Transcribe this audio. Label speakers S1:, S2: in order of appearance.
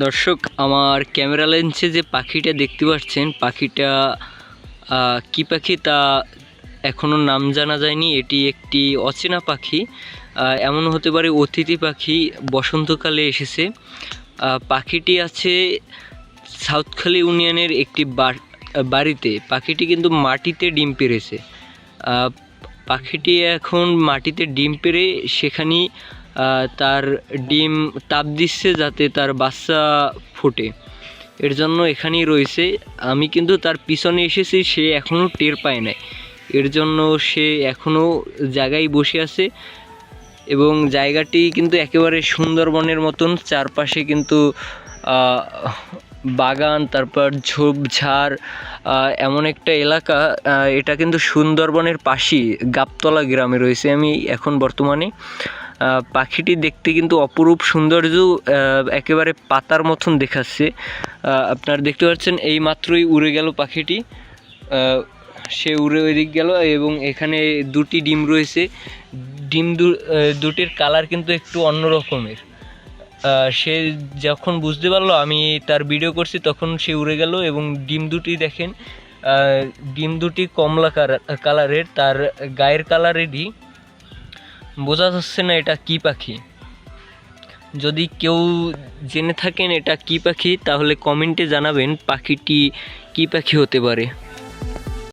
S1: দর্শক, আমার ক্যামেরা লেন্সে যে পাখিটা দেখতে পাচ্ছেন, পাখিটা কী পাখি তা এখনও নাম জানা যায়নি। এটি একটি অচেনা পাখি, এমন হতে পারে অতিথি পাখি, বসন্তকালে এসেছে। পাখিটি আছে সাউথখালি ইউনিয়নের একটি বাড়িতে। পাখিটি কিন্তু মাটিতে ডিম পেড়েছে। পাখিটি এখন মাটিতে ডিম পেড়ে সেখানেই তার ডিম তাপ দিচ্ছে যাতে তার বাচ্চা ফোটে, এর জন্য এখানেই রয়েছে। আমি কিন্তু তার পিছনে এসেছি, সে এখনও টের পায় নাই, এর জন্য সে এখনও জায়গায় বসে আছে। এবং জায়গাটি কিন্তু একেবারে সুন্দরবনের মতন, চারপাশে কিন্তু বাগান, তারপর ঝোপঝাড়, এমন একটা এলাকা। এটা কিন্তু সুন্দরবনের পাশেই গাবতলা গ্রামে রয়েছে আমি এখন বর্তমানে। পাখিটি দেখতে কিন্তু অপরূপ সৌন্দর্য, একেবারে পাতার মতন দেখাচ্ছে। আপনারা দেখতে পাচ্ছেন এই মাত্রই উড়ে গেল পাখিটি, সে উড়ে ওইদিক গেল এবং এখানে দুটি ডিম রয়েছে। ডিম দুটির কালার কিন্তু একটু অন্য রকমের। সে যখন বুঝতে পারলো আমি তার ভিডিও করছি তখন সে উড়ে গেল এবং ডিম দুটি দেখেন, ডিম দুটি কমলা কালারের, তার গায়ের কালারেরই। বোঝা যাচ্ছে না এটা কী পাখি। যদি কেউ জেনে থাকেন এটা কী পাখি তাহলে কমেন্টে জানাবেন পাখিটি কী পাখি হতে পারে।